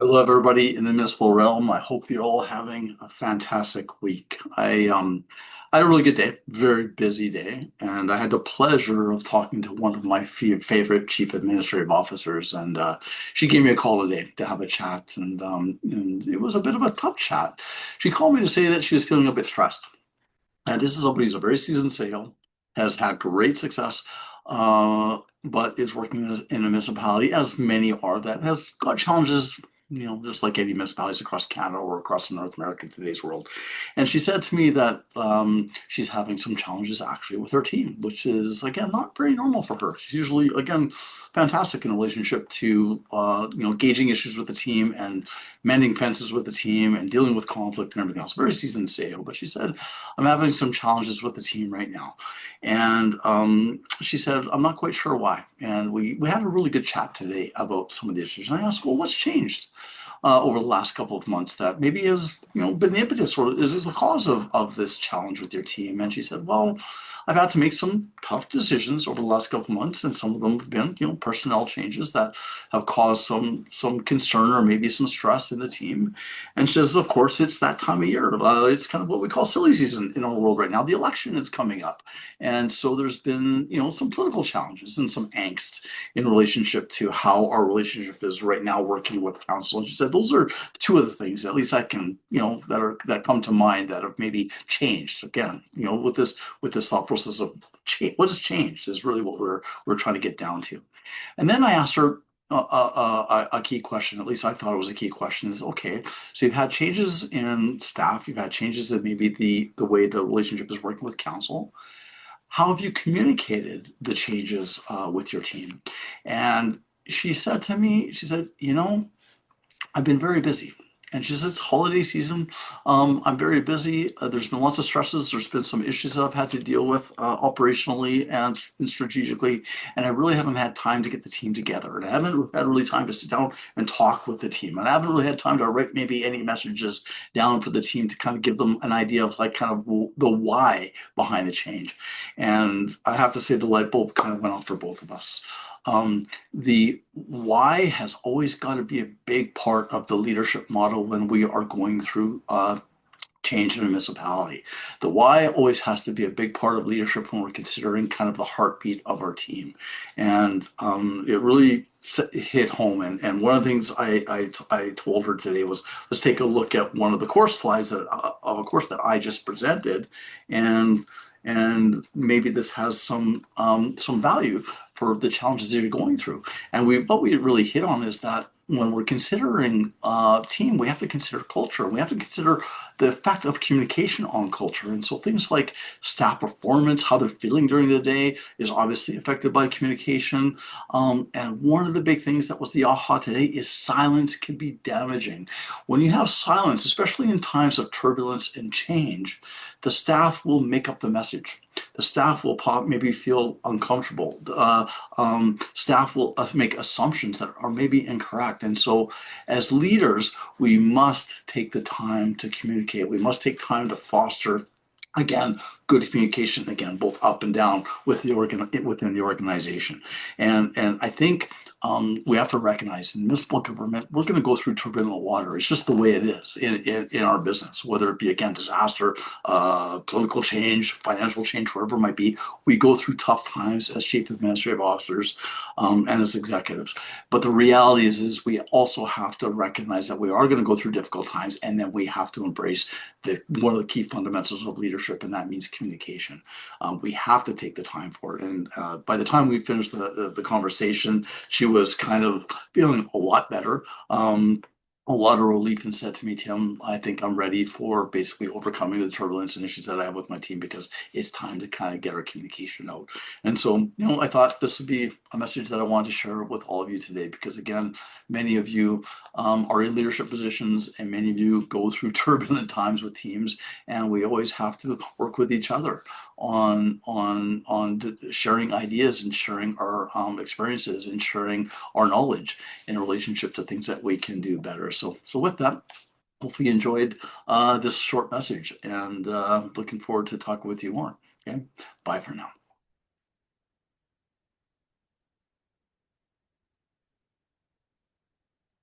Hello, everybody in the municipal realm. I hope you're all having a fantastic week. I had a really good day, very busy day, and I had the pleasure of talking to one of my favorite chief administrative officers, and she gave me a call today to have a chat, and it was a bit of a tough chat. She called me to say that she was feeling a bit stressed, and this is somebody who's a very seasoned sale, has had great success, but is working in a municipality, as many are, that has got challenges, just like any municipalities across Canada or across North America in today's world. And she said to me that she's having some challenges actually with her team, which is, again, not very normal for her. She's usually, again, fantastic in relationship to, gauging issues with the team and mending fences with the team and dealing with conflict and everything else. Very seasoned sale. But she said, I'm having some challenges with the team right now. And she said, I'm not quite sure why. And we had a really good chat today about some of the issues. And I asked, well, what's changed over the last couple of months that maybe has, been the impetus, or is this the cause of this challenge with your team? And she said, well, I've had to make some tough decisions over the last couple of months, and some of them have been, personnel changes that have caused some concern or maybe some stress in the team. And she says, of course, it's that time of year. It's kind of what we call silly season in our world right now. The election is coming up, and so there's been, some political challenges and some angst in relationship to how our relationship is right now working with council. And she said those are two of the things, at least I can, that come to mind that have maybe changed. Again, with this thought process of change, what has changed is really what we're trying to get down to. And then I asked her a key question, at least I thought it was a key question, is okay, so you've had changes in staff, you've had changes in maybe the way the relationship is working with council. How have you communicated the changes with your team? And she said to me, she said, I've been very busy. And she says, it's holiday season. I'm very busy. There's been lots of stresses. There's been some issues that I've had to deal with operationally and strategically. And I really haven't had time to get the team together. And I haven't had really time to sit down and talk with the team. And I haven't really had time to write maybe any messages down for the team to kind of give them an idea of like kind of the why behind the change. And I have to say the light bulb kind of went off for both of us. The why has always got to be a big part of the leadership model when we are going through change in a municipality. The why always has to be a big part of leadership when we're considering kind of the heartbeat of our team. And it really hit home. And one of the things I told her today was, let's take a look at one of the course slides of a course that I just presented, and maybe this has some value for the challenges that you're going through. And what we really hit on is that when we're considering team, we have to consider culture. We have to consider the effect of communication on culture. And so things like staff performance, how they're feeling during the day, is obviously affected by communication. And one of the big things that was the aha today is silence can be damaging. When you have silence, especially in times of turbulence and change, the staff will make up the message. The staff will maybe feel uncomfortable. Staff will make assumptions that are maybe incorrect. And so, as leaders, we must take the time to communicate. We must take time to foster, again, good communication, again, both up and down with within the organization. And I think we have to recognize in municipal government, we're going to go through turbulent water. It's just the way it is in our business, whether it be, again, disaster, political change, financial change, whatever it might be. We go through tough times as chief administrative officers and as executives. But the reality is we also have to recognize that we are going to go through difficult times, and then we have to embrace one of the key fundamentals of leadership, and that means communication. We have to take the time for it. And by the time we finished the conversation, she was kind of feeling a lot better. A lot of relief, and said to me, Tim, I think I'm ready for basically overcoming the turbulence and issues that I have with my team, because it's time to kind of get our communication out. And so, I thought this would be a message that I wanted to share with all of you today, because again, many of you are in leadership positions, and many of you go through turbulent times with teams, and we always have to work with each other on sharing ideas and sharing our experiences and sharing our knowledge in relationship to things that we can do better. So with that, hopefully you enjoyed this short message, and looking forward to talking with you more. Okay, bye for now.